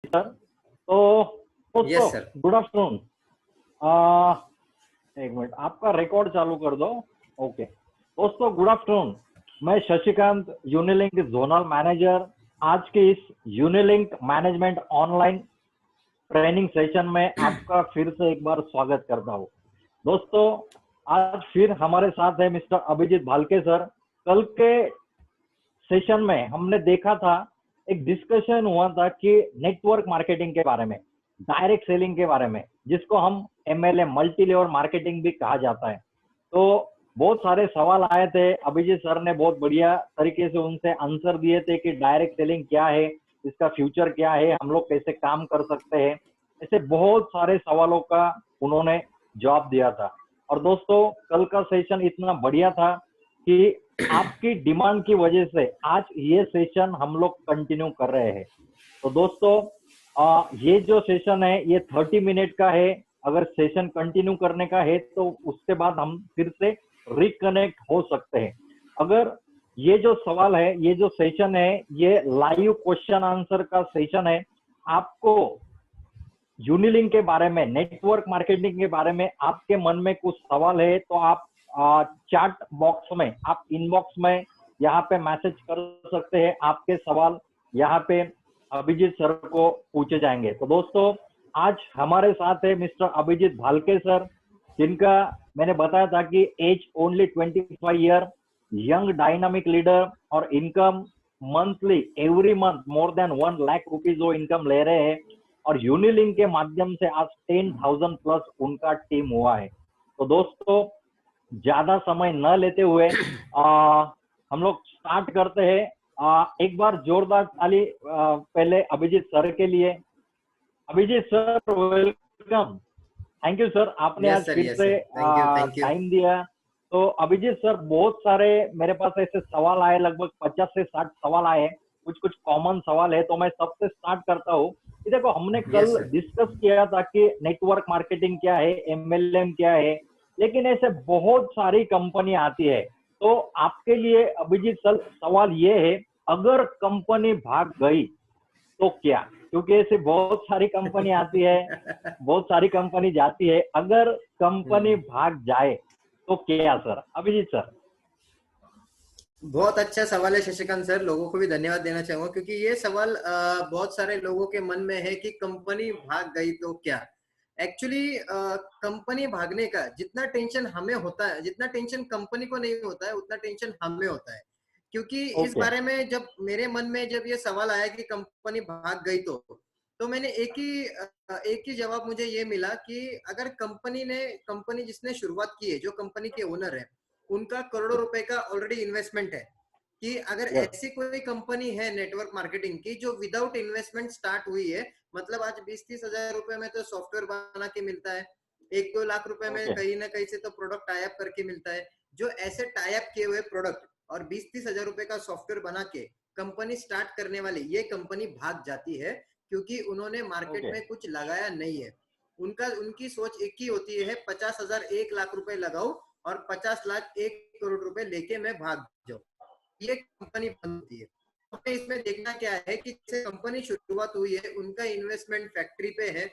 Sir, तो दोस्तों yes sir. Good afternoon. एक मिनट, आपका रिकॉर्ड चालू कर दो। ओके दोस्तों, गुड आफ्टरनून। मैं शशिकांत, यूनिलिंक जोनल मैनेजर, आज के इस यूनिलिंक मैनेजमेंट ऑनलाइन ट्रेनिंग सेशन में आपका फिर से एक बार स्वागत करता हूँ। दोस्तों, आज फिर हमारे साथ है मिस्टर अभिजीत भालके सर। कल के सेशन में हमने देखा था, एक डिस्कशन हुआ था कि नेटवर्क मार्केटिंग के बारे में, डायरेक्ट सेलिंग के बारे में, जिसको हम एमएलएम मल्टी लेवल मार्केटिंग भी कहा जाता है। तो बहुत सारे सवाल आए थे, अभिजीत सर ने बहुत बढ़िया तरीके से उनसे आंसर दिए थे कि डायरेक्ट सेलिंग क्या है, इसका फ्यूचर क्या है, हम लोग कैसे काम कर सकते हैं। ऐसे बहुत सारे सवालों का उन्होंने जवाब दिया था। और दोस्तों, कल का सेशन इतना बढ़िया था कि आपकी डिमांड की वजह से आज ये सेशन हम लोग कंटिन्यू कर रहे हैं। तो दोस्तों, ये जो सेशन है ये 30 मिनट का है। अगर सेशन कंटिन्यू करने का है तो उसके बाद हम फिर से रिकनेक्ट हो सकते हैं। अगर ये जो सवाल है, ये जो सेशन है, ये लाइव क्वेश्चन आंसर का सेशन है। आपको यूनिलिंक के बारे में, नेटवर्क मार्केटिंग के बारे में आपके मन में कुछ सवाल है तो आप चैट बॉक्स में, आप इनबॉक्स में यहाँ पे मैसेज कर सकते हैं। आपके सवाल यहाँ पे अभिजीत सर को पूछे जाएंगे। तो दोस्तों, आज हमारे साथ है मिस्टर अभिजीत भालके सर, जिनका मैंने बताया था कि as only 25 year, young dynamic leader, और income monthly every month more than 1 lakh rupees वो इनकम ले रहे हैं। और यूनिलिंक के माध्यम से आज 10,000 प्लस उनका टीम हुआ है। तो दोस्तों, ज्यादा समय न लेते हुए हम लोग स्टार्ट करते हैं। एक बार जोरदार ताली पहले अभिजीत सर के लिए। Abhijeet sir, welcome. Thank you sir, आपने आज फिर यस से sir, thank you thank you. Time दिया। तो अभिजीत सर, बहुत सारे मेरे पास ऐसे सवाल आए, लगभग 50 से 60 सवाल आए हैं। कुछ कुछ कॉमन सवाल है, तो मैं सबसे स्टार्ट करता हूँ कि देखो, हमने यस कल सर। डिस्कस किया था कि नेटवर्क मार्केटिंग क्या है, एमएलएम क्या है, लेकिन ऐसे बहुत सारी कंपनी आती है। तो आपके लिए अभिजीत सर, सवाल ये है, अगर कंपनी भाग गई तो क्या? क्योंकि ऐसे बहुत सारी कंपनी आती है, बहुत सारी कंपनी जाती है। अगर कंपनी भाग जाए तो क्या सर? अभिजीत सर। बहुत अच्छा सवाल है शशिकांत सर, लोगों को भी धन्यवाद देना चाहूंगा क्योंकि ये सवाल बहुत सारे लोगों के मन में है कि कंपनी भाग गई तो क्या। एक्चुअली कंपनी भागने का जितना टेंशन हमें होता है, जितना टेंशन कंपनी को नहीं होता है, उतना टेंशन हमें होता है। क्योंकि इस ओके। बारे में जब मेरे मन में जब ये सवाल आया कि कंपनी भाग गई तो मैंने एक ही जवाब मुझे ये मिला कि अगर कंपनी जिसने शुरुआत की है, जो कंपनी के ओनर है, उनका करोड़ों रुपए का ऑलरेडी इन्वेस्टमेंट है। कि अगर यस। ऐसी कोई कंपनी है नेटवर्क मार्केटिंग की जो विदाउट इन्वेस्टमेंट स्टार्ट हुई है, मतलब आज 20-30 हजार रुपए में तो सॉफ्टवेयर बना के मिलता है, 1-2 लाख रुपए में ओके। कहीं ना कहीं से तो प्रोडक्ट टाई अप करके मिलता है। जो ऐसे टाई अप किए हुए प्रोडक्ट और 20-30 हजार रुपए का सॉफ्टवेयर बना के कंपनी स्टार्ट करने वाली ये कंपनी भाग जाती है, क्योंकि उन्होंने मार्केट ओके। में कुछ लगाया नहीं है। उनकी सोच एक ही होती है, 50,000 1 लाख रुपए लगाओ और 50 लाख 1 करोड़ रुपए लेके मैं भाग जाऊं, ये कंपनी बनती है। हमें इसमें देखना क्या है कि जैसे कंपनी शुरुआत हुई है, उनका इन्वेस्टमेंट फैक्ट्री पे है,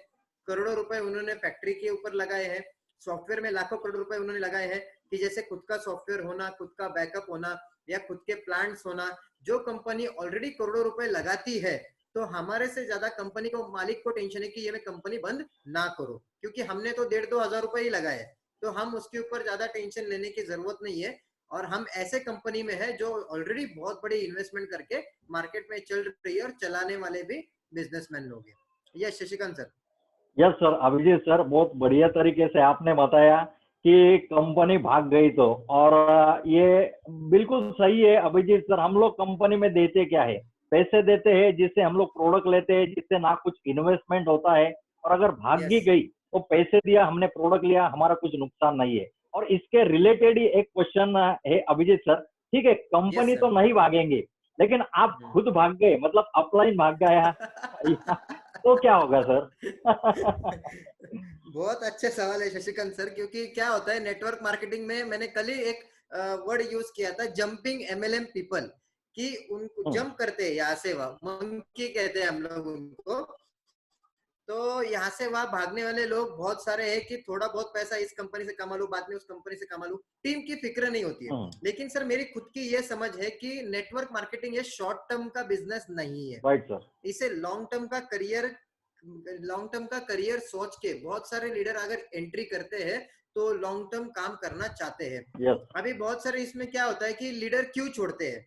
करोड़ों रुपए उन्होंने फैक्ट्री के ऊपर लगाए हैं, सॉफ्टवेयर में लाखों करोड़ रुपए उन्होंने लगाए हैं कि जैसे खुद का सॉफ्टवेयर होना, खुद का बैकअप होना या खुद के प्लांट्स होना। जो कंपनी ऑलरेडी करोड़ों रुपए लगाती है, तो हमारे से ज्यादा कंपनी को, मालिक को टेंशन है कि ये मैं कंपनी बंद ना करो, क्योंकि हमने तो 1,500-2 हजार रुपए ही लगाए, तो हम उसके ऊपर ज्यादा टेंशन लेने की जरूरत नहीं है। और हम ऐसे कंपनी में है जो ऑलरेडी बहुत बड़ी इन्वेस्टमेंट करके मार्केट में चल रही है और चलाने वाले भी बिजनेसमैन लोग हैं। Yes Shashikant sir. Yes sir, Abhijeet sir, बहुत बढ़िया तरीके से आपने बताया कि कंपनी भाग गई तो। और ये बिल्कुल सही है अभिजीत सर। हम लोग कंपनी में देते क्या है? पैसे देते हैं, जिससे हम लोग प्रोडक्ट लेते हैं, जिससे ना कुछ इन्वेस्टमेंट होता है। और अगर भाग यस ही गई तो पैसे दिया, हमने प्रोडक्ट लिया, हमारा कुछ नुकसान नहीं है। और इसके रिलेटेड ही एक क्वेश्चन है अभिजीत सर। ठीक है, यस कंपनी तो सर। नहीं भागेंगे, लेकिन आप खुद भाग गए, मतलब अपलाइन भाग गया तो क्या होगा सर? बहुत अच्छे सवाल है शशिकांत सर, क्योंकि क्या होता है नेटवर्क मार्केटिंग में, मैंने कल ही एक वर्ड यूज किया था, जंपिंग एमएलएम पीपल, कि उनको जंप करते हैं यहाँ से वहां, मंकी कहते हैं हम लोग उनको। यहाँ से वहां भागने वाले लोग बहुत सारे हैं कि थोड़ा बहुत पैसा इस कंपनी से कमा लूं, बाद में उस कंपनी से कमा लूं, टीम की फिक्र नहीं होती है। लेकिन सर मेरी खुद की ये समझ है कि नेटवर्क मार्केटिंग ये शॉर्ट टर्म का बिजनेस नहीं है। Right sir. इसे लॉन्ग टर्म का करियर सोच के बहुत सारे लीडर अगर एंट्री करते हैं तो लॉन्ग टर्म काम करना चाहते हैं। यस। अभी बहुत सारे इसमें क्या होता है कि लीडर क्यों छोड़ते हैं,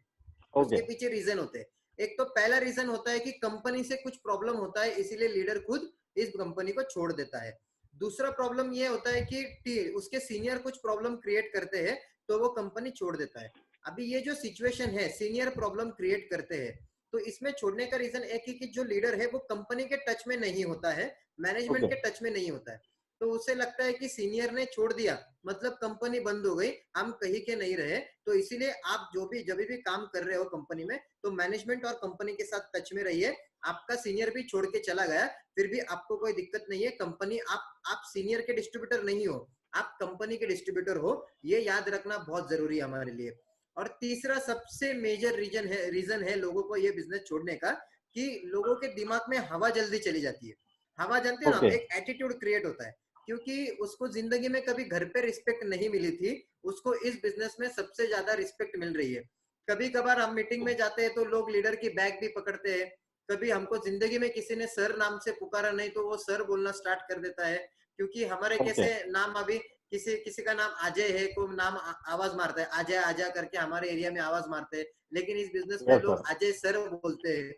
उसके पीछे रीजन होते हैं। एक तो पहला रीजन होता है कि कंपनी से कुछ प्रॉब्लम होता है, इसीलिए लीडर खुद इस कंपनी को छोड़ देता है। दूसरा प्रॉब्लम ये होता है कि उसके सीनियर कुछ प्रॉब्लम क्रिएट करते हैं तो वो कंपनी छोड़ देता है। अभी ये जो सिचुएशन है, सीनियर प्रॉब्लम क्रिएट करते हैं, तो इसमें छोड़ने का रीजन एक ही कि जो लीडर है वो कंपनी के टच में नहीं होता है, मैनेजमेंट के टच में नहीं होता है। तो उसे लगता है कि सीनियर ने छोड़ दिया मतलब कंपनी बंद हो गई, हम कहीं के नहीं रहे। तो इसीलिए आप जब भी काम कर रहे हो कंपनी में, तो मैनेजमेंट और कंपनी के साथ टच में रहिए। आपका सीनियर भी छोड़ के चला गया, फिर भी आपको कोई दिक्कत नहीं है। कंपनी आप सीनियर के डिस्ट्रीब्यूटर नहीं हो, आप कंपनी के डिस्ट्रीब्यूटर हो, ये याद रखना बहुत जरूरी है हमारे लिए। और तीसरा सबसे मेजर रीजन है लोगों को ये बिजनेस छोड़ने का, कि लोगों के दिमाग में हवा जल्दी चली जाती है। हवा जानते हो ना, एक एटीट्यूड क्रिएट होता है, क्योंकि उसको जिंदगी में कभी घर पे रिस्पेक्ट नहीं मिली थी, उसको इस बिजनेस में सबसे ज्यादा रिस्पेक्ट मिल रही है। कभी कभार हम मीटिंग में जाते हैं तो लोग लीडर की बैग भी पकड़ते हैं। कभी हमको जिंदगी में किसी ने सर नाम से पुकारा नहीं तो वो सर बोलना स्टार्ट कर देता है, क्योंकि हमारे कैसे नाम अभी किसी का नाम अजय है, कोई नाम आवाज मारता है अजय आजा करके, हमारे एरिया में आवाज मारते हैं, लेकिन इस बिजनेस में लोग अजय सर बोलते हैं।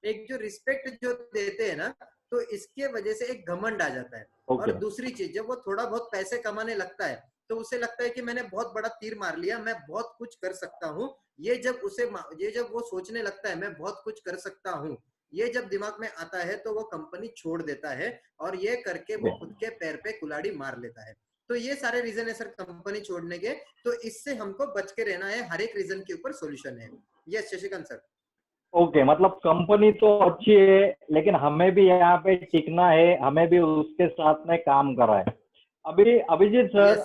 एक जो रिस्पेक्ट जो देते हैं ना, तो इसके वजह से एक घमंड आ जाता है। और दूसरी चीज, जब वो थोड़ा बहुत पैसे कमाने लगता है तो उसे लगता है कि मैंने बहुत बड़ा तीर मार लिया, मैं बहुत कुछ कर सकता हूँ। ये जब वो सोचने लगता है मैं बहुत कुछ कर सकता हूँ, ये जब दिमाग में आता है तो वो कंपनी छोड़ देता है, और ये करके वो खुद के पैर पे कुल्हाड़ी मार लेता है। तो ये सारे रीजन है सर कंपनी छोड़ने के। तो इससे हमको बच के रहना है, हर एक रीजन के ऊपर सॉल्यूशन है। Yes Shashikant sir. ओके, मतलब कंपनी तो अच्छी है लेकिन हमें भी यहाँ पे टिकना है, हमें भी उसके साथ में काम करा है। अभी अभिजीत सर,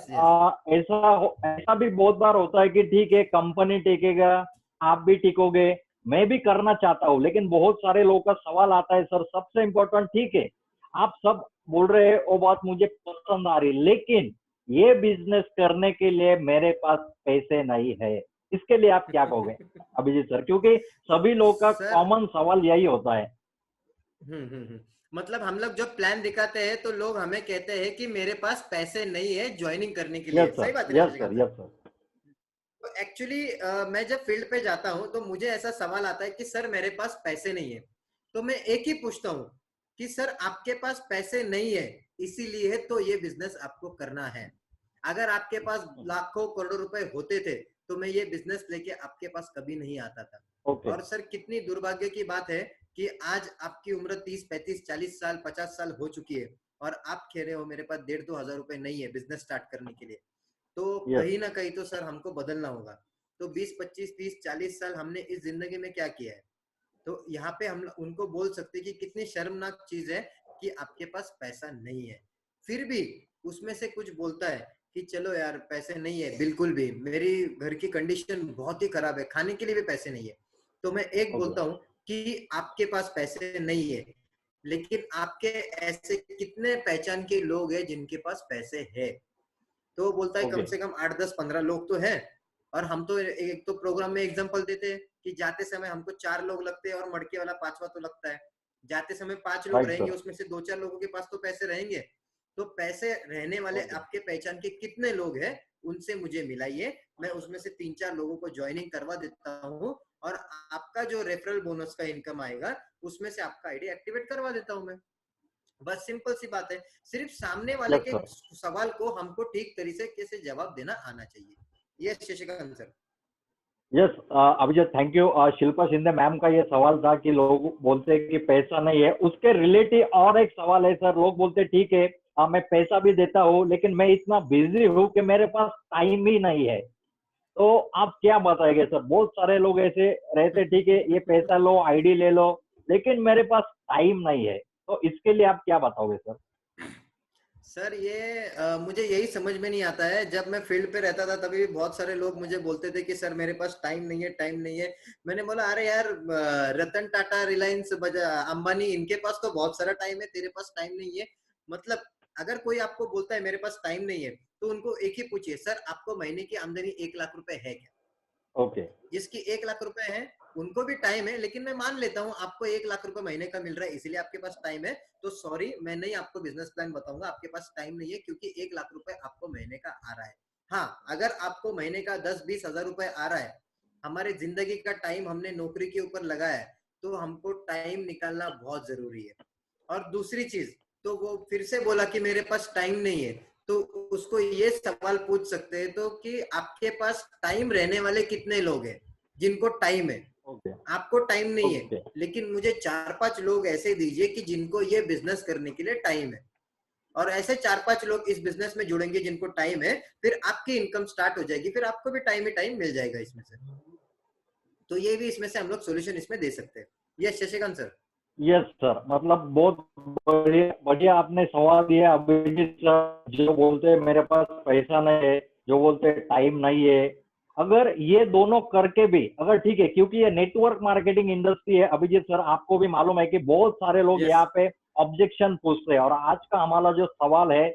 ऐसा भी बहुत बार होता है कि ठीक है कंपनी टिकेगा, आप भी टिकोगे, मैं भी करना चाहता हूँ, लेकिन बहुत सारे लोगों का सवाल आता है सर, सबसे इम्पोर्टेंट ठीक है आप सब बोल रहे हैं, वो बात मुझे पसंद आ रही, लेकिन ये बिजनेस करने के लिए मेरे पास पैसे नहीं है, इसके लिए आप क्या कहोगे अभिजीत सर? क्योंकि सभी लोगों का कॉमन सवाल यही होता है। मतलब हम लोग जब प्लान दिखाते हैं तो लोग हमें कहते हैं कि मेरे पास पैसे नहीं है ज्वाइनिंग करने के लिए। सही बात है। Yes sir, yes sir. तो एक्चुअली मैं जब फील्ड पे जाता हूँ तो मुझे ऐसा सवाल आता है कि सर मेरे पास पैसे नहीं है, तो मैं एक ही पूछता हूँ कि सर आपके पास पैसे नहीं है इसीलिए तो ये बिजनेस आपको करना है। अगर आपके पास लाखों करोड़ों रुपए होते थे तो मैं ये बिजनेस लेके आपके पास कभी नहीं आता था। और सर कितनी दुर्भाग्य की बात है कि आज आपकी उम्र 30, 35, 40 साल, 50 साल हो चुकी है और आप कह रहे हो मेरे पास 1,500-2 हजार रुपए नहीं है बिजनेस स्टार्ट करने के लिए। तो कहीं ना कहीं तो सर हमको बदलना होगा। तो 20, 25, 30, 40 साल हमने इस जिंदगी में क्या किया है? तो यहाँ पे हम उनको बोल सकते कि कितनी शर्मनाक चीज है कि आपके पास पैसा नहीं है, फिर भी उसमें से कुछ बोलता है कि चलो यार पैसे नहीं है, बिल्कुल भी मेरी घर की कंडीशन बहुत ही खराब है, खाने के लिए भी पैसे नहीं है। तो मैं एक बोलता हूँ कि आपके पास पैसे नहीं है, लेकिन आपके ऐसे कितने पहचान के लोग हैं जिनके पास पैसे है? तो बोलता है कम से कम 8, 10, 15 लोग तो है। और हम तो एक तो प्रोग्राम में एग्जांपल देते हैं कि जाते समय हमको 4 लोग लगते हैं और मड़के वाला 5वां तो लगता है। जाते समय 5 लोग रहेंगे, उसमें से 2-4 लोगों के पास तो पैसे रहेंगे। तो पैसे रहने वाले आपके पहचान के कितने लोग हैं उनसे मुझे मिलाइए, मैं उसमें से 3-4 लोगों को ज्वाइनिंग करवा देता हूँ, और आपका जो रेफरल बोनस का इनकम आएगा उसमें से आपका आईडी एक्टिवेट करवा देता हूँ मैं। बस सिंपल सी बात है, सिर्फ सामने वाले के सवाल को हमको ठीक तरीके से जवाब देना आना चाहिए। Yes Shashikant sir. Yes Abhijeet, thank you. Shilpa Shinde ma'am का ये सवाल था कि लोग बोलते हैं कि पैसा नहीं है, उसके रिलेटिव और एक सवाल है सर, लोग बोलते ठीक है मैं पैसा भी देता हूँ लेकिन मैं इतना बिजी हूँ कि मेरे पास टाइम ही नहीं है, तो आप क्या बताएंगे सर? बहुत सारे लोग ऐसे रहते, ठीक है ये पैसा लो, आईडी ले लो, लेकिन मेरे पास टाइम नहीं है, तो इसके लिए आप क्या बताओगे सर? सर ये मुझे यही समझ में नहीं आता है। जब मैं फील्ड पे रहता था तभी भी बहुत सारे लोग मुझे बोलते थे कि सर मेरे पास टाइम नहीं है, टाइम नहीं है। मैंने बोला अरे यार, रतन टाटा, रिलायंस, अंबानी, इनके पास तो बहुत सारा टाइम है, तेरे पास टाइम नहीं है। मतलब अगर कोई आपको बोलता है मेरे पास टाइम नहीं है, तो उनको एक ही पूछिए, सर आपको महीने की आमदनी 1 लाख रुपए है क्या? ओके। जिसकी 1 लाख रुपए है उनको भी टाइम है, लेकिन मैं मान लेता हूँ आपको 1 लाख रुपए महीने का मिल रहा है इसलिए आपके पास टाइम है। तो सॉरी, मैं नहीं आपको बिजनेस प्लान बताऊंगा, आपके पास टाइम नहीं है, क्योंकि 1 लाख रुपए आपको महीने का आ रहा है। हाँ, अगर आपको महीने का 10-20 हजार रुपए आ रहा है, हमारे जिंदगी का टाइम हमने नौकरी के ऊपर लगाया है, तो हमको टाइम निकालना बहुत जरूरी है। और दूसरी चीज, तो वो फिर से बोला कि मेरे पास टाइम नहीं है, तो उसको ये सवाल पूछ सकते हैं तो कि आपके पास टाइम रहने वाले कितने लोग हैं जिनको टाइम है? ओके। आपको टाइम नहीं है, ओके। लेकिन मुझे 4-5 लोग ऐसे दीजिए कि जिनको ये बिजनेस करने के लिए टाइम है, और ऐसे 4-5 लोग इस बिजनेस में जुड़ेंगे जिनको टाइम है, फिर आपकी इनकम स्टार्ट हो जाएगी, फिर आपको भी टाइम ही टाइम मिल जाएगा इसमें से। तो ये भी इसमें से हम लोग सोल्यूशन इसमें दे सकते हैं। Yes Shashikant sir. Yes sir, मतलब बहुत बढ़िया बढ़िया आपने सवाल दिया। अभिजीत सर जो बोलते हैं मेरे पास पैसा नहीं है, जो बोलते हैं टाइम नहीं है, अगर ये दोनों करके भी अगर ठीक है, क्योंकि ये नेटवर्क मार्केटिंग इंडस्ट्री है अभिजीत सर, आपको भी मालूम है कि बहुत सारे लोग यस। यहाँ पे ऑब्जेक्शन पूछते हैं, और आज का हमारा जो सवाल है,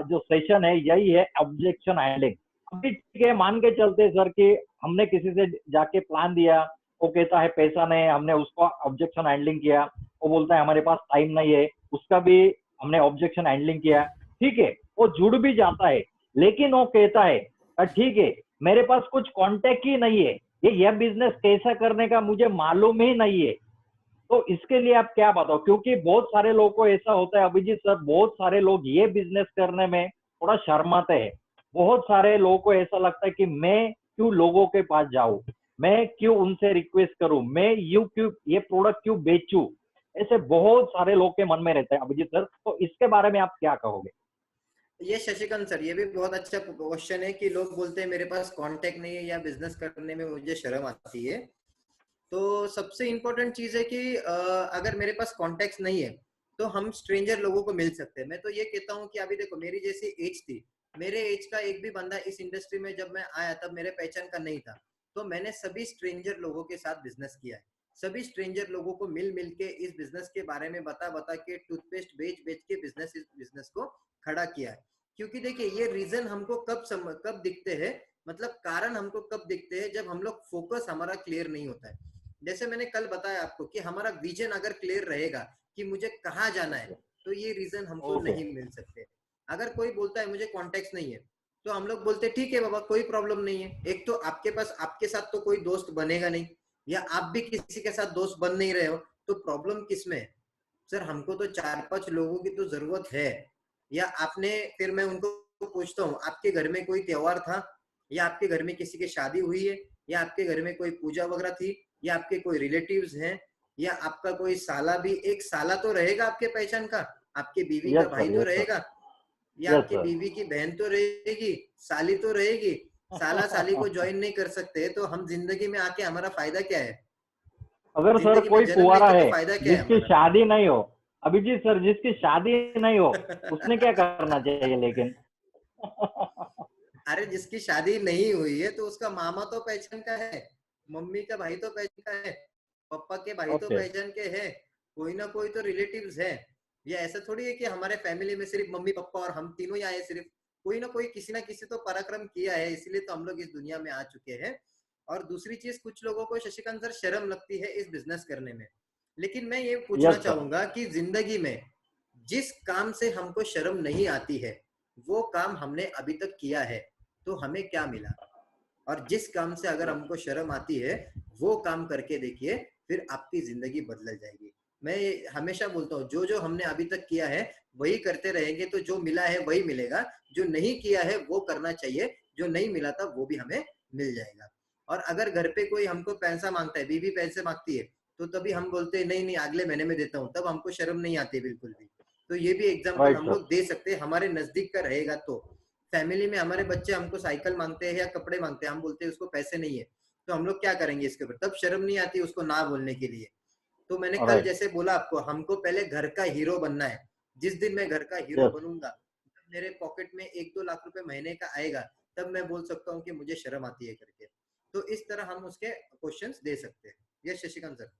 जो सेशन है, यही है ऑब्जेक्शन हैंडलिंग। अभी ठीक है, मान के चलते हैं सर कि हमने किसी से जाके प्लान दिया, वो कहता है पैसा नहीं है, हमने उसको ऑब्जेक्शन हैंडलिंग किया, वो बोलता है हमारे पास टाइम नहीं है, उसका भी हमने ऑब्जेक्शन हैंडलिंग किया, ठीक है, वो जुड़ भी जाता है, लेकिन वो कहता है ठीक है, मेरे पास कुछ कांटेक्ट ही नहीं है, ये यह बिजनेस कैसा करने का मुझे मालूम ही नहीं है, तो इसके लिए आप क्या बताओ? क्योंकि बहुत सारे लोगों को ऐसा होता है अभिजीत सर, बहुत सारे लोग ये बिजनेस करने में थोड़ा शर्माते हैं, बहुत सारे लोगों को ऐसा लगता है कि मैं क्यों लोगों के पास जाऊं, मैं क्यों उनसे रिक्वेस्ट करूं, मैं यू क्यों ये प्रोडक्ट क्यों बेचूं, ऐसे बहुत सारे लोग के मन में रहता है अभिजीत सर, तो इसके बारे में आप क्या कहोगे? ये शशिकांत सर, ये भी बहुत अच्छा क्वेश्चन है कि लोग बोलते हैं मेरे पास कांटेक्ट नहीं है या बिजनेस करने में मुझे शर्म आती है। तो सबसे इम्पोर्टेंट चीज है कि अगर मेरे पास कॉन्टेक्ट नहीं है तो हम स्ट्रेंजर लोगों को मिल सकते हैं। मैं तो ये कहता हूँ कि अभी देखो, मेरी जैसी एज थी, मेरे एज का एक भी बंदा इस इंडस्ट्री में जब मैं आया तब मेरे पहचान का नहीं था, तो मैंने सभी स्ट्रेंजर लोगों के साथ बिजनेस किया है। सभी स्ट्रेंजर लोगों को मिल मिल के इस बिजनेस के बारे में बता बता के टूथपेस्ट बेच बेच के इस बिजनेस को खड़ा किया है। क्योंकि देखिए, ये रीजन हमको कब दिखते हैं, मतलब कारण हमको कब दिखते हैं, जब हम लोग फोकस हमारा क्लियर नहीं होता है। जैसे मैंने कल बताया आपको कि हमारा विजन अगर क्लियर रहेगा कि मुझे कहाँ जाना है, तो ये रीजन हमको ओके। नहीं मिल सकते। अगर कोई बोलता है मुझे कॉन्टेक्ट नहीं है, तो हम लोग बोलते ठीक है बाबा, कोई प्रॉब्लम नहीं है। एक तो आपके पास आपके साथ तो कोई दोस्त बनेगा नहीं, या आप भी किसी के साथ दोस्त बन नहीं रहे हो, तो प्रॉब्लम किसमें है? सर हमको तो 4-5 लोगों की तो जरूरत है। या आपने, फिर मैं उनको पूछता हूँ, आपके घर में कोई त्योहार था, या आपके घर में किसी की शादी हुई है, या आपके घर में कोई पूजा वगैरह थी, या आपके कोई रिलेटिव्स हैं, या आपका कोई साला भी, एक साला तो रहेगा आपके पहचान का, आपके बीवी का यस भाई सर, तो यस सर। रहेगा, या यस आपकी सर। बीवी की बहन तो रहेगी, साली तो रहेगी। साला साली को ज्वाइन नहीं कर सकते तो हम जिंदगी में आके हमारा फायदा क्या है? अगर सर जिंदगी में कोई जन्म कुंवारा लेके तो है फायदा क्या है जिसकी हमारा? शादी नहीं हो, अभिजीत सर जिसकी शादी नहीं हो, उसने क्या करना चाहिए लेकिन? अरे जिसकी शादी नहीं हुई है तो उसका मामा तो पहचान का है, मम्मी का भाई तो पहचान का है, पापा के भाई तो ओके। पहचान के है, कोई ना कोई तो रिलेटिव्स है। ये ऐसा थोड़ी है कि हमारे फैमिली में सिर्फ मम्मी पापा और हम तीनों ही आए, सिर्फ कोई ना किसी तो पराक्रम किया है, इसलिए तो हम लोग इस दुनिया में आ चुके हैं। और दूसरी चीज, कुछ लोगों को शशिकांत सर शर्म लगती है इस बिजनेस करने में, लेकिन मैं ये पूछना यस सर। चाहूंगा कि जिंदगी में जिस काम से हमको शर्म नहीं आती है, वो काम हमने अभी तक किया है, तो हमें क्या मिला? और जिस काम से अगर हमको शर्म आती है, वो काम करके देखिए, फिर आपकी जिंदगी बदल जाएगी। मैं हमेशा बोलता हूँ, जो जो हमने अभी तक किया है वही करते रहेंगे तो जो मिला है वही मिलेगा, जो नहीं किया है वो करना चाहिए, जो नहीं मिला था वो भी हमें मिल जाएगा। और अगर घर पे कोई हमको पैसा मांगता है, बीवी पैसे मांगती है, तो तभी हम बोलते हैं नहीं नहीं अगले महीने में देता हूँ, तब हमको शर्म नहीं आती बिल्कुल भी। तो ये भी एग्जाम्पल राइट हम सर। लोग दे सकते हैं, हमारे नजदीक का रहेगा तो। फैमिली में हमारे बच्चे हमको साइकिल मांगते हैं या कपड़े मांगते हैं, हम बोलते हैं उसको पैसे नहीं है, तो हम लोग क्या करेंगे इसके ऊपर? तब शर्म नहीं आती उसको ना बोलने के लिए। तो मैंने कल राइट। जैसे बोला आपको, हमको पहले घर का हीरो बनना है। जिस दिन मैं घर का हीरो यस। बनूंगा, मेरे पॉकेट में 1-2 लाख रुपए महीने का आएगा, तब मैं बोल सकता हूँ कि मुझे शर्म आती है करके। तो इस तरह हम उसके क्वेश्चंस दे सकते हैं। Yes Shashikant sir.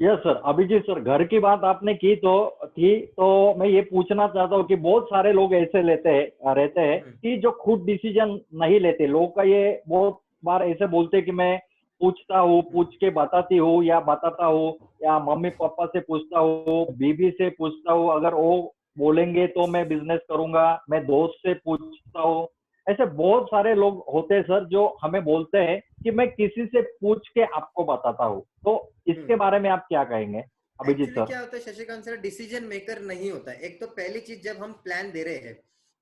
Yes sir. Abhijeet sir, घर की बात आपने की तो मैं ये पूछना चाहता हूँ कि बहुत सारे लोग ऐसे रहते हैं हम्म। कि जो खुद डिसीजन नहीं लेते। लोगों का ये बहुत बार ऐसे बोलते हैं कि मैं पूछता हूँ, पूछ के बताती हूँ या बताता हूँ, या मम्मी पापा से पूछता हूँ, बीबी से पूछता हूँ, अगर वो बोलेंगे तो मैं बिजनेस करूंगा, मैं दोस्त से पूछता हूँ। ऐसे बहुत सारे लोग होते हैं सर जो हमें बोलते हैं कि मैं किसी से पूछ के आपको बताता हूँ। तो इसके हम्म। बारे में आप क्या कहेंगे अभिजीत एक्चुअली सर? क्या होता है शशिकांत सर, डिसीजन मेकर नहीं होता है। एक तो पहली चीज, जब हम प्लान दे रहे हैं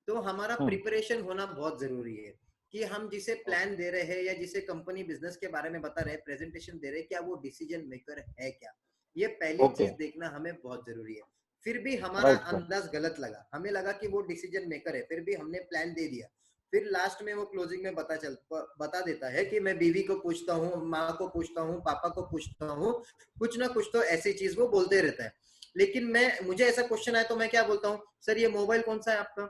तो हमारा हम्म। प्रिपरेशन होना बहुत जरूरी है कि हम जिसे प्लान दे रहे हैं या जिसे कंपनी बिजनेस के बारे में बता रहे हैं, प्रेजेंटेशन दे रहे हैं, क्या वो डिसीजन मेकर है क्या। ये पहली ओके। चीज देखना हमें बहुत जरूरी है। फिर भी हमारा राइट सर। अंदाज गलत लगा, हमें लगा कि वो डिसीजन मेकर है, फिर भी हमने प्लान दे दिया। फिर लास्ट में वो क्लोजिंग में बता देता है कि मैं बीवी को पूछता हूँ, माँ को पूछता हूँ, पापा को पूछता हूँ, कुछ ना कुछ तो ऐसी चीज वो बोलते रहता है। लेकिन मुझे ऐसा क्वेश्चन आया तो मैं क्या बोलता हूँ, सर ये मोबाइल कौन सा है आपका?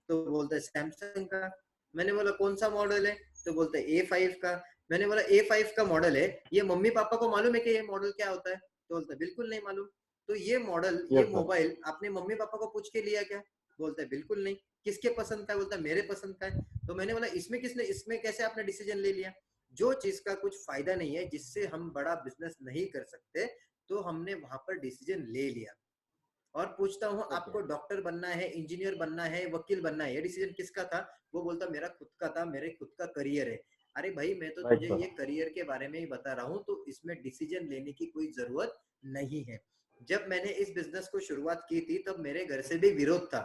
तो बोलता है सैमसंग का। मैंने बोला कौन सा मॉडल है? तो बोलता है A5 का। मैंने बोला A5 का मॉडल है, ये मम्मी पापा को मालूम है कि ये मॉडल क्या होता है? तो बोलता है बिल्कुल नहीं मालूम। तो ये मॉडल, ये यस सर। मोबाइल आपने मम्मी पापा को पूछ के लिया क्या? बोलता है बिल्कुल नहीं। किसके पसंद का है? बोलता है मेरे पसंद का है। तो मैंने बोला इसमें कैसे आपने डिसीजन ले लिया? जो चीज का कुछ फायदा नहीं है, जिससे हम बड़ा बिजनेस नहीं कर सकते, तो हमने वहां पर डिसीजन ले लिया। और पूछता हूँ ओके। आपको डॉक्टर बनना है, इंजीनियर बनना है, वकील बनना है, ये डिसीजन किसका था? वो बोलता मेरा खुद का था, मेरे खुद का करियर है। अरे भाई मैं तो राइट तुझे सर। ये करियर के बारे में ही बता रहा हूँ, तो इसमें डिसीजन लेने की कोई जरूरत नहीं है। जब मैंने इस बिजनेस को शुरुआत की थी तब मेरे घर से भी विरोध था।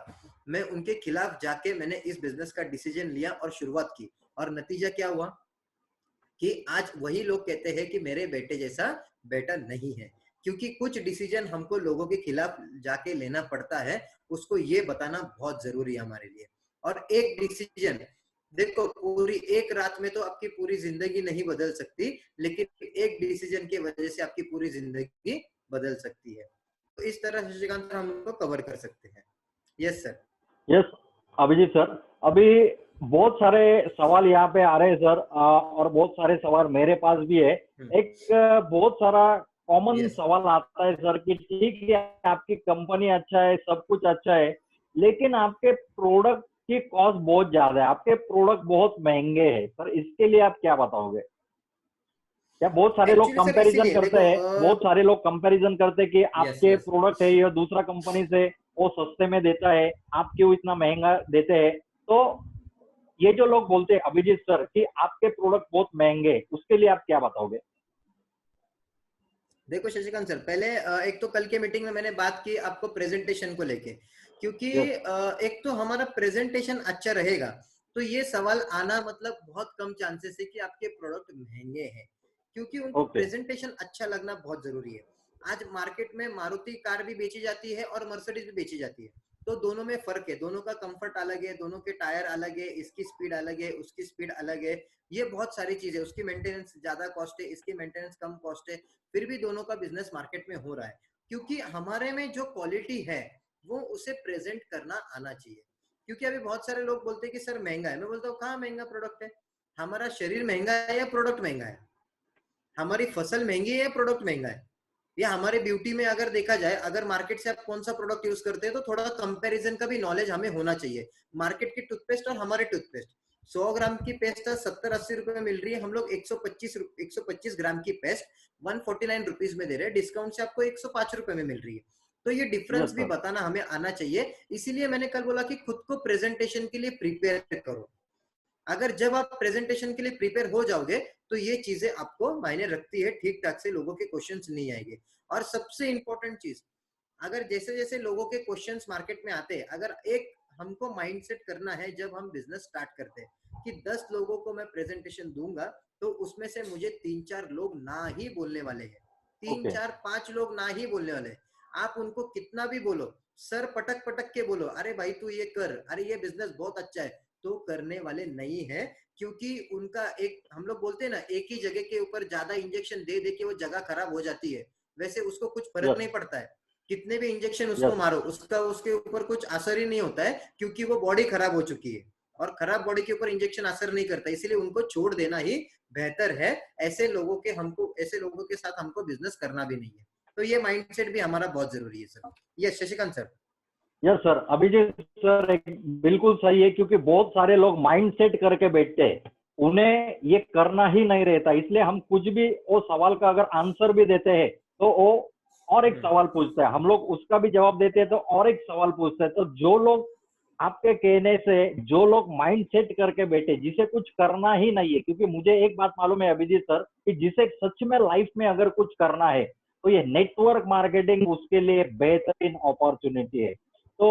मैं उनके खिलाफ जाके मैंने इस बिजनेस का डिसीजन लिया और शुरुआत की। और नतीजा क्या हुआ कि आज वही लोग कहते हैं कि मेरे बेटे जैसा बेटा नहीं है। क्योंकि कुछ डिसीजन हमको लोगों के खिलाफ जाके लेना पड़ता है, उसको ये बताना बहुत जरूरी है हमारे लिए। और एक डिसीजन, देखो पूरी एक रात में तो आपकी पूरी जिंदगी नहीं बदल सकती, लेकिन एक डिसीजन की वजह से आपकी पूरी जिंदगी बदल सकती है। तो इस तरह शशिकांत हम उसको कवर कर सकते हैं। Yes sir. Yes Abhijeet sir. अभी बहुत सारे सवाल यहाँ पे आ रहे हैं सर, और बहुत सारे सवाल मेरे पास भी है। एक बहुत सारा कॉमन यस। सवाल आता है सर कि ठीक है, आपकी कंपनी अच्छा है, सब कुछ अच्छा है, लेकिन आपके प्रोडक्ट की कॉस्ट बहुत ज्यादा है, आपके प्रोडक्ट बहुत महंगे हैं सर, इसके लिए आप क्या बताओगे? या बहुत सारे लोग एक्चुअली सर कंपैरिजन इसीलिए करते देखो, हैं, बहुत सारे लोग कंपैरिजन करते हैं कि यस आपके यस। प्रोडक्ट है ये दूसरा कंपनी से वो सस्ते में देता है, आप क्यों इतना महंगा देते हैं? तो ये जो लोग बोलते हैं अभिजीत सर कि आपके प्रोडक्ट बहुत महंगे हैं, उसके लिए आप क्या बताओगे? देखो शशिकांत सर, पहले एक तो कल के मीटिंग में मैंने बात की आपको प्रेजेंटेशन को लेके, क्योंकि यस। एक तो हमारा प्रेजेंटेशन अच्छा रहेगा तो ये सवाल आना मतलब बहुत कम चांसेस है कि आपके प्रोडक्ट महंगे हैं, क्योंकि उनको ओके। प्रेजेंटेशन अच्छा लगना बहुत जरूरी है। आज मार्केट में मारुति कार भी बेची जाती है और मर्सिडीज भी बेची जाती है, तो दोनों में फर्क है, दोनों का कंफर्ट अलग है, दोनों के टायर अलग है, इसकी स्पीड अलग है, उसकी स्पीड अलग है। ये बहुत सारी चीज है, उसकी मेंटेनेंस ज्यादा कॉस्ट है, इसकी मेंटेनेंस कम कॉस्ट है। फिर भी दोनों का बिजनेस मार्केट में हो रहा है, क्योंकि हमारे में जो क्वालिटी है वो उसे प्रेजेंट करना आना चाहिए। क्योंकि अभी बहुत सारे लोग बोलते हैं कि सर महंगा है, मैं बोलता हूँ कहाँ महंगा प्रोडक्ट है? हमारा शरीर महंगा है या प्रोडक्ट महंगा है? हमारी फसल महंगी है या प्रोडक्ट महंगा है? या हमारे ब्यूटी में अगर देखा जाए, अगर मार्केट से आप कौन सा प्रोडक्ट यूज करते हैं तो थोड़ा कंपैरिजन का भी नॉलेज हमें होना चाहिए। मार्केट की टूथपेस्ट और हमारे टूथपेस्ट, 100 ग्राम की पेस्ट 70-80 रुपए में मिल रही है, हम लोग 125 ग्राम की पेस्ट 149 रुपीज में दे रहे हैं, डिस्काउंट से आपको 105 रुपए में मिल रही है। तो ये डिफरेंस यस भी सर। बताना हमें आना चाहिए। इसीलिए मैंने कल बोला कि खुद को प्रेजेंटेशन के लिए प्रिपेयर करो। अगर जब आप प्रेजेंटेशन के लिए प्रिपेयर हो जाओगे तो ये चीजें आपको मायने रखती है, ठीक ठाक से लोगों के क्वेश्चंस नहीं आएंगे। और सबसे इंपॉर्टेंट चीज, अगर जैसे जैसे लोगों के क्वेश्चंस मार्केट में आते हैं, अगर एक हमको माइंडसेट करना है जब हम बिजनेस स्टार्ट करते हैं कि 10 लोगों को मैं प्रेजेंटेशन दूंगा, तो उसमें से मुझे 3-4 लोग ना ही बोलने वाले हैं, तीन ओके। चार पांच लोग ना ही बोलने वाले हैं। आप उनको कितना भी बोलो, सर पटक पटक के बोलो, अरे भाई तू ये कर, अरे ये बिजनेस बहुत अच्छा है, तो करने वाले नहीं है। क्योंकि उनका एक, हम लोग बोलते हैं ना, एक ही जगह के ऊपर ज्यादा इंजेक्शन दे दे के वो जगह खराब हो जाती है, वैसे उसको कुछ फर्क यस। नहीं पड़ता है। कितने भी इंजेक्शन उसको यस मारो, उसका उसके ऊपर कुछ असर ही नहीं होता है, क्योंकि वो बॉडी खराब हो चुकी है, और खराब बॉडी के ऊपर इंजेक्शन असर नहीं करता, इसीलिए उनको छोड़ देना ही बेहतर है। ऐसे लोगों के साथ हमको बिजनेस करना भी नहीं है। तो ये माइंडसेट भी हमारा बहुत जरूरी है sir. Yes Shashikant sir. Yes sir, Abhijeet sir बिल्कुल सही है, क्योंकि बहुत सारे लोग माइंड सेट करके बैठते हैं, उन्हें ये करना ही नहीं रहता, इसलिए हम कुछ भी वो सवाल का अगर आंसर भी देते हैं तो वो और एक सवाल पूछते हैं, हम लोग उसका भी जवाब देते हैं तो और एक सवाल पूछते हैं। तो जो लोग आपके कहने से, जो लोग माइंड सेट करके बैठे, जिसे कुछ करना ही नहीं है, क्योंकि मुझे एक बात मालूम है अभिजीत सर कि जिसे सच में लाइफ में अगर कुछ करना है तो ये नेटवर्क मार्केटिंग उसके लिए बेहतरीन अपॉर्चुनिटी है। तो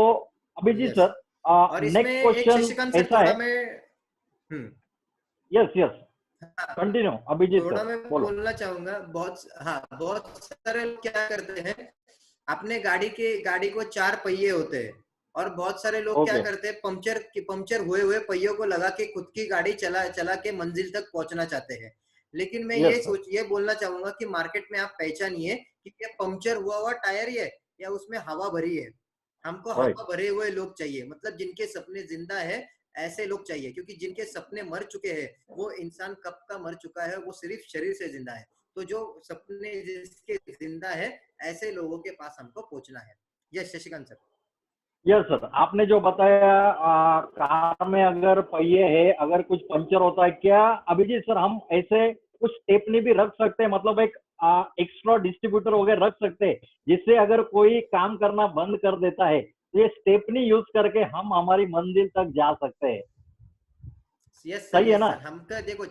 अभिजीत यस, सर, और इसमें नेक्स्ट एक क्वेश्चन शशिकांत सर ऐसा है। थोड़ा मैं हम्म यस यस, हाँ, कंटिन्यू अभिजीत थोड़ा सर, मैं बोलो। बोलना चाहूंगा। बहुत सारे लोग क्या करते हैं, अपने गाड़ी को चार पहिए होते हैं, और बहुत सारे लोग क्या ओके। करते हैं, पंचर हुए हुए पहियों को लगा के खुद की गाड़ी चला चला के मंजिल तक पहुंचना चाहते हैं। लेकिन मैं यस सर। ये बोलना चाहूंगा कि मार्केट में आप पहचानिए कि ये पंचर हुआ हुआ टायर ही है या उसमें हवा भरी है। हमको राइट। हवा भरे हुए लोग चाहिए, मतलब जिनके सपने जिंदा है, ऐसे लोग चाहिए। क्योंकि जिनके सपने मर चुके हैं, वो इंसान कब का मर चुका है, वो सिर्फ शरीर से जिंदा है। तो जो सपने जिसके जिंदा है, ऐसे लोगों के पास हमको पहुंचना है। Yes Shashikant sir. Yes sir, आपने जो बताया, कार में अगर पहिए है, अगर कुछ पंचर होता है, क्या अभिजीत सर हम ऐसे कुछ स्टेपनी भी रख सकते हैं, मतलब एक एक्स्ट्रा डिस्ट्रीब्यूटर वगैरह रख सकते हैं, जिससे अगर कोई काम करना बंद कर देता है तो ये स्टेपनी यूज करके हम हमारी मंजिल तक जा सकते हैं। सही है यस ना? सर, हमका देखो,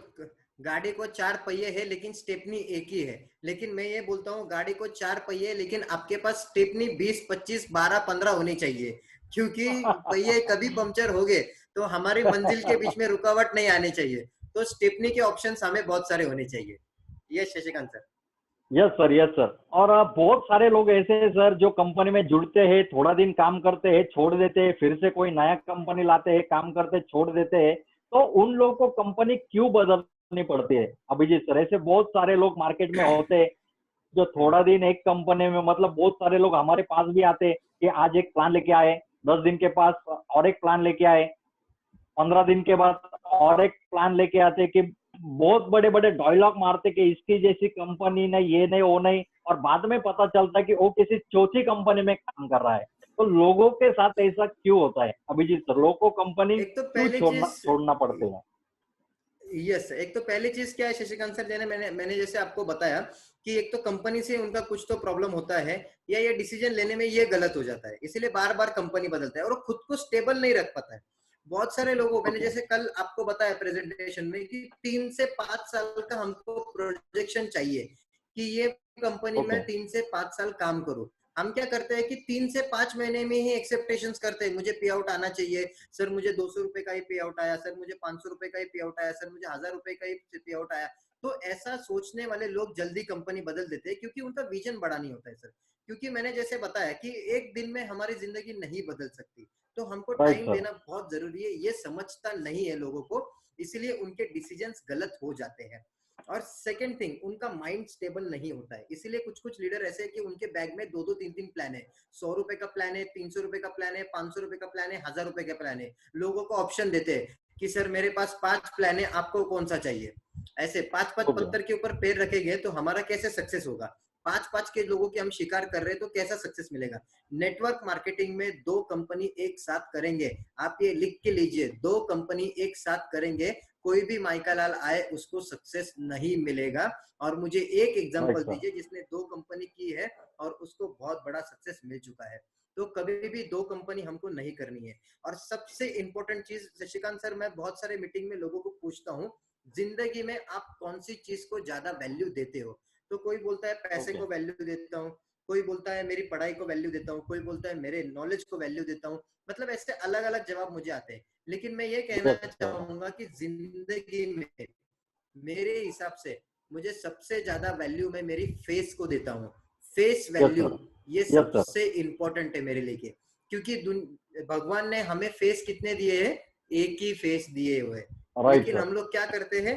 गाड़ी को चार पहिए है लेकिन स्टेपनी एक ही है। लेकिन मैं ये बोलता हूँ, गाड़ी को चार पहिए लेकिन आपके पास स्टेपनी 20, 25, 12, 15 होनी चाहिए। क्योंकि पहिए कभी पंक्चर हो गए तो हमारी मंजिल के बीच में रुकावट नहीं आनी चाहिए। तो स्टेपनी के ऑप्शंस हमें बहुत सारे होने चाहिए। ये Shashikant sir. Yes sir, yes sir. और बहुत सारे लोग ऐसे हैं सर जो कंपनी में जुड़ते हैं, थोड़ा दिन काम करते हैं, छोड़ देते हैं, फिर से कोई नया कंपनी लाते हैं, काम करते छोड़ देते हैं। तो उन लोगों को कंपनी क्यों बदलनी पड़ती है अभिजीत सर? ऐसे बहुत सारे लोग मार्केट में होते हैं जो थोड़ा दिन एक कंपनी में, मतलब बहुत सारे लोग हमारे पास भी आते हैं कि आज एक प्लान लेके आए, 10 दिन के पास और एक प्लान लेके आए, 15 दिन के बाद और एक प्लान लेके आते कि बहुत बड़े बड़े डायलॉग मारते कि इसकी जैसी कंपनी नहीं, ये नहीं, वो नहीं, और बाद में पता चलता कि वो किसी चौथी कंपनी में काम कर रहा है। तो लोगों के साथ ऐसा क्यों होता है अभिजीत सर? लोगों को कंपनी एक तो क्यों पहली छोड़ना चीज छोड़ना पड़ते हैं? यस, एक तो पहली चीज क्या है शशिकांत सर, मैंने जैसे आपको बताया कि एक तो कंपनी से उनका कुछ तो प्रॉब्लम होता है, या ये डिसीजन लेने में ये गलत हो जाता है, इसीलिए बार बार कंपनी बदलता है और वो खुद को स्टेबल नहीं रख पाता है। बहुत सारे लोगों, मैंने ओके। जैसे कल आपको बताया प्रेजेंटेशन में कि 3 से 5 साल का हमको प्रोजेक्शन चाहिए कि ये कंपनी में ओके। 3 से 5 साल काम करूं। हम क्या करते हैं कि 3 से 5 महीने में ही एक्सेप्टेशन करते हैं, मुझे पे आउट आना चाहिए सर, मुझे 200 रुपए का ही पे आउट आया सर, मुझे 500 रुपए का ही पे आउट आया सर, मुझे 1000 रुपए का ही पे आउट आया। तो ऐसा सोचने वाले लोग जल्दी कंपनी बदल देते हैं, क्योंकि उनका विजन बड़ा नहीं होता है सर। क्योंकि मैंने जैसे बताया कि एक दिन में हमारी जिंदगी नहीं बदल सकती, तो हमको राइट टाइम सर। देना बहुत जरूरी है। ये समझता नहीं है लोगों को, इसलिए उनके डिसीजंस गलत हो जाते हैं। और सेकंड थिंग, उनका माइंड स्टेबल नहीं होता है, इसीलिए कुछ कुछ लीडर ऐसे हैं कि उनके बैग में 2-2, 3-3 प्लान है। 100 रुपए का प्लान है, 300 रुपए का प्लान है, 500 रुपए का प्लान है, 1000 रुपए का प्लान है। लोगों को ऑप्शन देते हैं कि सर मेरे पास 5 प्लान है, आपको कौन सा चाहिए। ऐसे 5-5 ओके। पत्थर के ऊपर पैर रखेंगे तो हमारा कैसे सक्सेस होगा। 5-5 के लोगों के हम शिकार कर रहे हैं तो कैसा सक्सेस मिलेगा। नेटवर्क मार्केटिंग में 2 कंपनी एक साथ करेंगे, आप ये लिख के लीजिए, 2 कंपनी एक साथ करेंगे, कोई भी माइका लाल आए उसको सक्सेस नहीं मिलेगा। और मुझे एक राइट एग्जांपल सर। दीजिए जिसने 2 कंपनी की है और उसको बहुत बड़ा सक्सेस मिल चुका है। तो कभी भी 2 कंपनी हमको नहीं करनी है। और सबसे इंपॉर्टेंट चीज शशिकांत सर, मैं बहुत सारे मीटिंग में लोगों को पूछता हूँ, जिंदगी में आप कौन सी चीज को ज्यादा वैल्यू देते हो। तो कोई बोलता है पैसे ओके। को वैल्यू देता हूँ, कोई बोलता है मेरी पढ़ाई को वैल्यू देता हूँ, कोई बोलता है मेरे नॉलेज को वैल्यू देता हूँ। मतलब ऐसे अलग अलग जवाब मुझे आते हैं। लेकिन मैं ये कहना यस सर। चाहूंगा कि जिंदगी में मेरे हिसाब से मुझे सबसे ज्यादा वैल्यू मैं मेरी फेस को देता हूँ। Face yes value sir. ये यस सर। सबसे इंपॉर्टेंट है मेरे लिए। क्योंकि भगवान ने हमें फेस कितने दिए हैं, एक ही फेस दिए हुए। राइट लेकिन सर। हम लोग क्या करते हैं,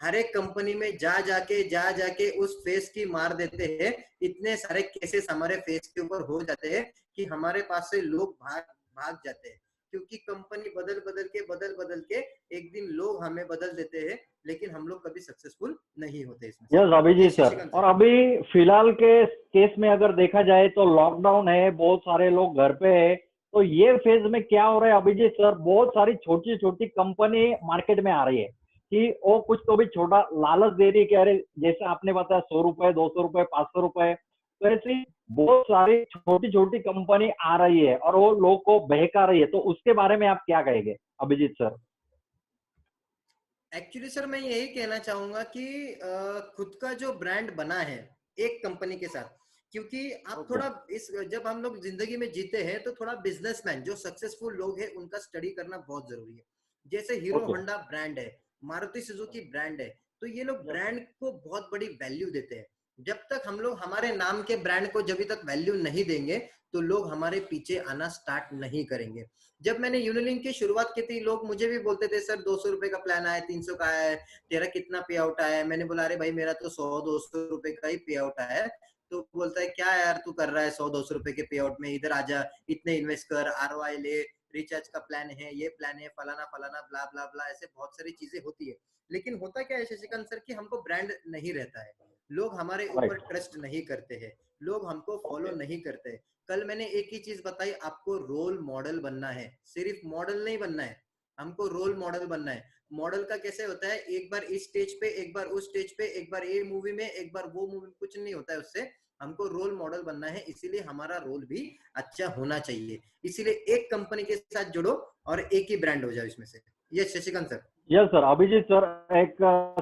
हर एक कंपनी में जा जाके उस फेस की मार देते हैं। इतने सारे केसेस हमारे फेस के ऊपर हो जाते हैं कि हमारे पास से लोग भाग भाग जाते हैं, क्योंकि कंपनी बदल बदल के एक दिन लोग हमें बदल देते हैं, लेकिन हम लोग कभी सक्सेसफुल नहीं होते इसमें से। Yes Abhijeet yes sir, Shashikant और सर। अभी फिलहाल के केस में अगर देखा जाए तो लॉकडाउन है, बहुत सारे लोग घर पे है, तो ये फेज में क्या हो रहा है अभिजीत सर, बहुत सारी छोटी छोटी कंपनी मार्केट में आ रही है कि वो कुछ तो भी छोटा लालच दे रही है कि अरे जैसे आपने बताया 100 रुपए, 200 रुपए, 500 रुपए, तो ऐसी बहुत सारी छोटी छोटी कंपनी आ रही है और वो लोग को बहका रही है, तो उसके बारे में आप क्या कहेंगे अभिजीत सर? एक्चुअली सर मैं यही कहना चाहूंगा कि खुद का जो ब्रांड बना है एक कंपनी के साथ, क्योंकि आप ओके। थोड़ा इस जब हम लोग जिंदगी में जीते हैं तो थोड़ा बिजनेसमैन जो सक्सेसफुल लोग हैं उनका स्टडी करना बहुत जरूरी है। जैसे हीरो ओके। होंडा ब्रांड है, मारुति सुजुकी ब्रांड है, तो ये लोग यस सर। ब्रांड को बहुत बड़ी वैल्यू देते हैं। जब तक हम लोग हमारे नाम के ब्रांड को जब तक वैल्यू नहीं देंगे तो लोग हमारे पीछे आना स्टार्ट नहीं करेंगे। जब मैंने यूनिलिंक की शुरुआत की थी, लोग मुझे भी बोलते थे सर 200 रुपए का प्लान आया, 300 का आया है, तेरा कितना पे आउट आया है? मैंने बोला अरे भाई मेरा तो 100-200 रुपए का ही पे आउट आया है। तो बोलता है क्या यार तू कर रहा है 100-200 रुपए के पे आउट में, इधर आजा, इतने इन्वेस्ट कर, आरओआई ले, रिचार्ज का प्लान है, ये प्लान है, फलाना फलाना ब्ला ब्ला ब्ला, ऐसे बहुत सारी चीजें होती है। लेकिन होता क्या है शशिकांत सर कि हमको ब्रांड नहीं रहता है, लोग हमारे ऊपर राइट। ट्रस्ट नहीं करते हैं, लोग हमको फॉलो ओके। नहीं करते हैं। कल मैंने एक ही चीज बताई, आपको रोल मॉडल बनना है, सिर्फ मॉडल नहीं बनना है, हमको रोल मॉडल बनना है। मॉडल का कैसे होता है, एक बार इस स्टेज पे, एक बार उस स्टेज पे, एक बार ये मूवी में, एक बार वो मूवी, कुछ नहीं होता है उससे। हमको रोल मॉडल बनना है, इसीलिए हमारा रोल भी अच्छा होना चाहिए। इसीलिए एक कंपनी के साथ जुड़ो और एक ही ब्रांड हो जाओ इसमें से। ये Shashikant sir. Yes sir, Abhijeet sir, एक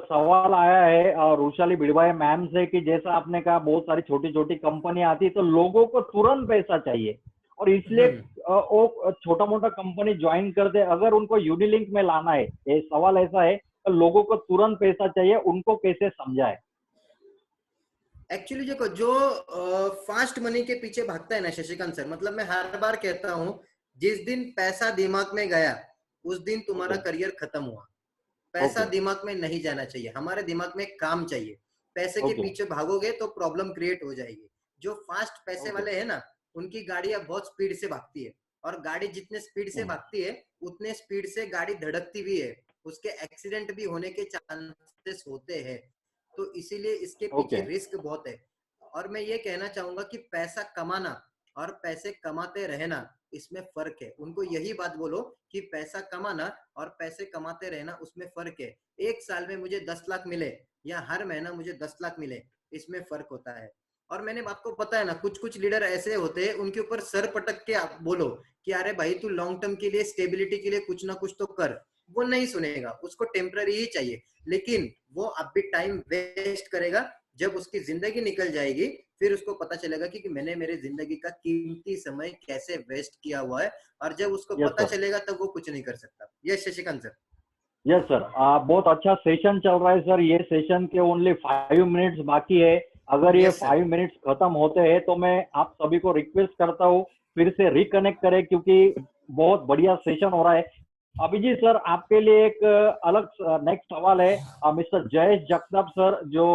सवाल आया है रुशाली बिड़वाए मैम से कि जैसा आपने कहा बहुत सारी छोटी छोटी कंपनी आती है तो लोगों को तुरंत पैसा चाहिए और इसलिए हम्म। वो छोटा मोटा कंपनी ज्वाइन कर दे, अगर उनको यूनिलिंक में लाना है, ये सवाल ऐसा है, तो लोगों को तुरंत पैसा चाहिए, उनको कैसे समझाए? एक्चुअली देखो, जो फास्ट मनी के पीछे भागता है ना शशिकांत सर, मतलब मैं हर बार कहता हूँ, जिस दिन पैसा दिमाग में गया उस दिन तुम्हारा ओके। करियर खत्म हुआ। पैसा ओके। दिमाग में नहीं जाना चाहिए, हमारे दिमाग में काम चाहिए। पैसे के ओके। पीछे भागोगे तो प्रॉब्लम क्रिएट हो जाएगी। जो फास्ट पैसे ओके। वाले हैं ना, उनकी गाड़ियां बहुत स्पीड से भागती है, और गाड़ी जितने स्पीड से भागती है उतने स्पीड से गाड़ी धड़कती भी है, उसके एक्सीडेंट भी होने के चांसेस होते हैं। तो इसीलिए इसके पीछे ओके। रिस्क बहुत है। और मैं ये कहना चाहूंगा कि पैसा कमाना और पैसे कमाते रहना, इसमें फर्क है। उनको यही बात बोलो कि पैसा कमाना और पैसे कमाते रहना उसमें फर्क है। एक साल में मुझे 10 लाख मिले या हर महीना मुझे 10 लाख मिले, इसमें फर्क होता है। और मैंने आपको पता है ना, कुछ कुछ लीडर ऐसे होते हैं, उनके ऊपर सर पटक के आप बोलो कि अरे भाई तू लॉन्ग टर्म के लिए, स्टेबिलिटी के लिए कुछ ना कुछ तो कर, वो नहीं सुनेगा, उसको टेम्पररी ही चाहिए। लेकिन वो अब भी टाइम वेस्ट करेगा, जब उसकी जिंदगी निकल जाएगी फिर उसको पता चलेगा कि मैंने मेरे जिंदगी का कीमती समय कैसे वेस्ट किया हुआ है, और जब उसको यस पता सर। चलेगा तब वो कुछ नहीं कर सकता। Yes Shashikant sir. Yes sir, बहुत अच्छा सेशन चल रहा है सर, ये सेशन के ओनली 5 मिनट्स बाकी है। अगर ये यस सर। 5 मिनट्स खत्म होते हैं तो मैं आप सभी को रिक्वेस्ट करता हूँ फिर से रिकनेक्ट करें, क्योंकि बहुत बढ़िया सेशन हो रहा है। अभिजीत सर, आपके लिए एक अलग नेक्स्ट सवाल है। मिस्टर जयेश जगताप सर, जो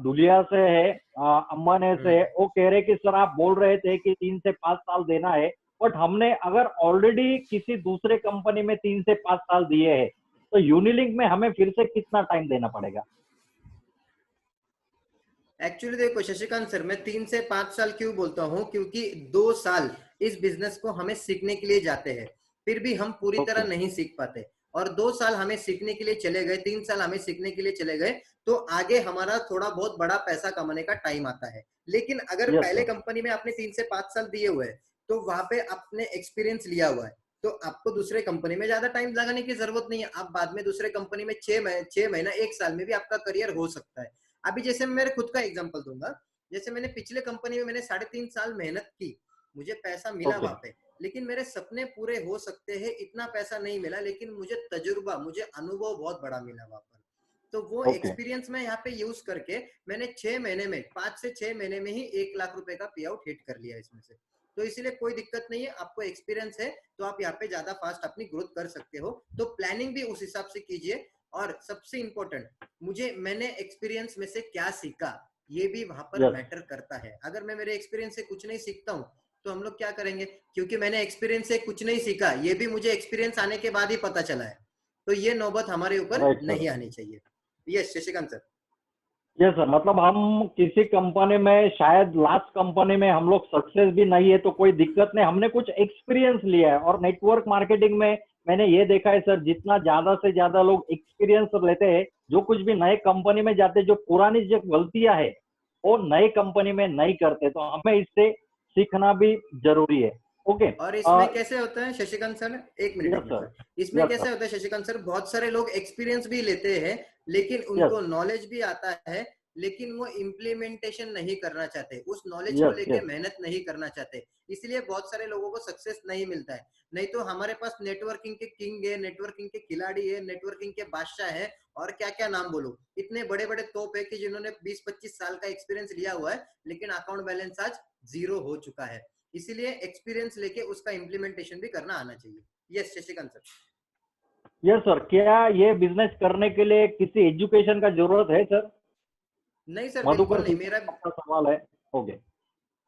धुलिया से है, अम्बाने से है, वो कह रहे कि सर आप बोल रहे थे कि 3 से 5 साल देना है, बट हमने अगर ऑलरेडी किसी दूसरे कंपनी में 3 से 5 साल दिए हैं तो यूनिलिंक में हमें फिर से कितना टाइम देना पड़ेगा? एक्चुअली देखो शशिकांत सर, मैं 3 से 5 साल क्यों बोलता हूँ, क्योंकि 2 साल इस बिजनेस को हमें सीखने के लिए जाते हैं, फिर भी हम पूरी ओके। तरह नहीं सीख पाते। और 2 साल हमें सीखने के लिए चले गए, 3 साल हमें सीखने के लिए चले गए, तो आगे हमारा थोड़ा बहुत बड़ा पैसा कमाने का टाइम आता है। लेकिन अगर यस पहले सर। कंपनी में आपने 3 से 5 साल दिए हुए हैं, तो वहां पे आपने एक्सपीरियंस लिया हुआ है, तो आपको दूसरे कंपनी में ज्यादा टाइम लगाने की जरूरत नहीं है। आप बाद में दूसरे कंपनी में 6 महीना 1 साल में भी आपका करियर हो सकता है। अभी जैसे मैं मेरे खुद का एग्जांपल दूंगा, जैसे मैंने पिछले कंपनी में मैंने 3.5 साल मेहनत की, मुझे पैसा मिला ओके। वहां पे, लेकिन मेरे सपने पूरे हो सकते हैं इतना पैसा नहीं मिला, लेकिन मुझे तजुर्बा, मुझे अनुभव बहुत बड़ा मिला वहां पर। तो वो ओके। एक्सपीरियंस मैं यहाँ पे यूज करके मैंने 6 महीने में, 5 से 6 महीने में ही 1 लाख रुपए का पे आउट हिट कर लिया इसमें से। तो इसीलिए कोई दिक्कत नहीं है, आपको एक्सपीरियंस है तो आप यहाँ पे ज्यादा फास्ट अपनी ग्रोथ कर सकते हो। तो प्लानिंग भी उस हिसाब से कीजिए और सबसे इम्पोर्टेंट मैंने एक्सपीरियंस में से क्या सीखा, ये भी वहां पर Yes. मैटर करता है। अगर मैं मेरे एक्सपीरियंस से कुछ नहीं सीखता हूँ तो हम लोग क्या करेंगे, क्योंकि मैंने एक्सपीरियंस से कुछ नहीं सीखा, ये भी मुझे एक्सपीरियंस आने के बाद ही पता चला है, तो ये नौबत हमारे ऊपर Right, sir. नहीं आनी चाहिए। Yes Shashikant sir. Yes sir, मतलब हम किसी कंपनी में, शायद लास्ट कंपनी में हम लोग सक्सेस भी नहीं है तो कोई दिक्कत नहीं, हमने कुछ एक्सपीरियंस लिया है। और नेटवर्क मार्केटिंग में मैंने ये देखा है सर, जितना ज्यादा से ज्यादा लोग एक्सपीरियंस लेते हैं, जो कुछ भी नए कंपनी में जाते, जो पुरानी जो गलतियां है वो नई कंपनी में नहीं करते, तो हमें इससे सीखना भी जरूरी है। ओके। और इसमें कैसे होता है शशिकांत सर, एक मिनट यस सर। सर, इसमें यस कैसे सर। होता है शशिकांत सर, बहुत सारे लोग एक्सपीरियंस भी लेते हैं, लेकिन यस उनको नॉलेज भी आता है, लेकिन वो इम्प्लीमेंटेशन नहीं करना चाहते, उस नॉलेज को यस। लेके यस। मेहनत नहीं करना चाहते, इसलिए बहुत सारे लोगों को सक्सेस नहीं मिलता है। नहीं तो हमारे पास नेटवर्किंग के किंग है, नेटवर्किंग के खिलाड़ी है, नेटवर्किंग के बादशाह है, और क्या क्या नाम बोलो, इतने बड़े बड़े तोप है कि जिन्होंने 20-25 साल का एक्सपीरियंस लिया हुआ है, लेकिन अकाउंट बैलेंस आज 0 हो चुका है। इसीलिए एक्सपीरियंस लेके उसका इम्प्लीमेंटेशन भी करना आना चाहिए। Yes Shashikant sir. Yes sir, क्या ये बिजनेस करने के लिए किसी एजुकेशन का जरूरत है सर? नहीं सर, मधुकर बिल्कुल नहीं। सिंह मेरा आपका सवाल है। ओके।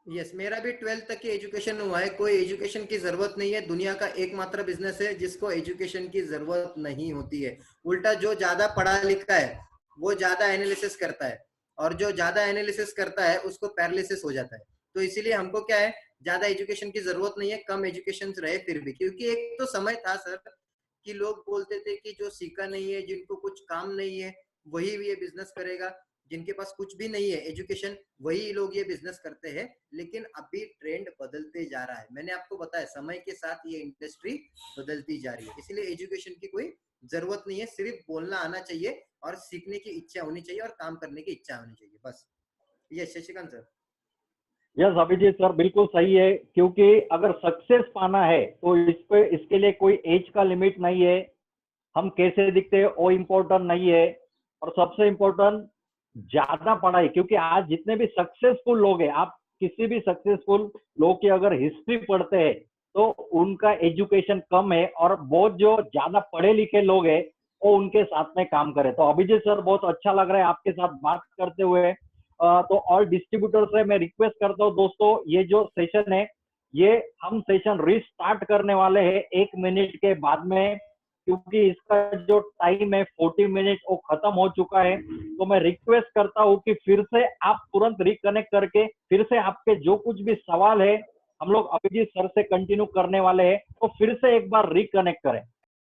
यस, मेरा भी 12th तक की एजुकेशन हुआ है, कोई एजुकेशन की जरूरत नहीं है। दुनिया का एकमात्र बिजनेस है जिसको एजुकेशन की जरूरत नहीं होती है। उल्टा जो ज्यादा पढ़ा लिखा है वो ज्यादा एनालिसिस करता है, और जो ज्यादा एनालिसिस करता है उसको पैरालिसिस हो जाता है। तो इसीलिए हमको क्या है, ज्यादा एजुकेशन की जरूरत नहीं है, कम एजुकेशन रहे फिर भी। क्योंकि एक तो समय था सर कि लोग बोलते थे कि जो सीखा नहीं है, जिनको कुछ काम नहीं है, वही ये बिजनेस करेगा, जिनके पास कुछ भी नहीं है एजुकेशन, वही लोग ये बिजनेस करते हैं। लेकिन अभी ट्रेंड बदलते जा रहा है, मैंने आपको बताया समय के साथ ये इंडस्ट्री बदलती जा रही है। इसलिए एजुकेशन की कोई जरूरत नहीं है, सिर्फ बोलना आना चाहिए और सीखने की इच्छा होनी चाहिए और काम करने की इच्छा होनी चाहिए, बस। ये Shashikant sir. Yes Abhijeet sir, बिल्कुल सही है, क्योंकि अगर सक्सेस पाना है तो इसके लिए कोई एज का लिमिट नहीं है, हम कैसे दिखते हैं वो इम्पोर्टेंट नहीं है, और सबसे इम्पोर्टेंट ज्यादा पढ़ाई। क्योंकि आज जितने भी सक्सेसफुल लोग हैं, आप किसी भी सक्सेसफुल लोग की अगर हिस्ट्री पढ़ते हैं तो उनका एजुकेशन कम है, और बहुत जो ज्यादा पढ़े लिखे लोग हैं वो उनके साथ में काम करे। तो अभिजीत सर, बहुत अच्छा लग रहा है आपके साथ बात करते हुए। तो ऑल डिस्ट्रीब्यूटर से मैं रिक्वेस्ट करता हूँ दोस्तों, ये जो सेशन है ये हम सेशन रिस्टार्ट करने वाले हैं 1 मिनट के बाद में, क्योंकि इसका जो टाइम है 40 मिनट वो खत्म हो चुका है। तो मैं रिक्वेस्ट करता हूँ कि फिर से आप तुरंत रिकनेक्ट करके फिर से आपके जो कुछ भी सवाल है, हम लोग अभिजीत सर से कंटिन्यू करने वाले हैं, तो फिर से एक बार रिकनेक्ट करें।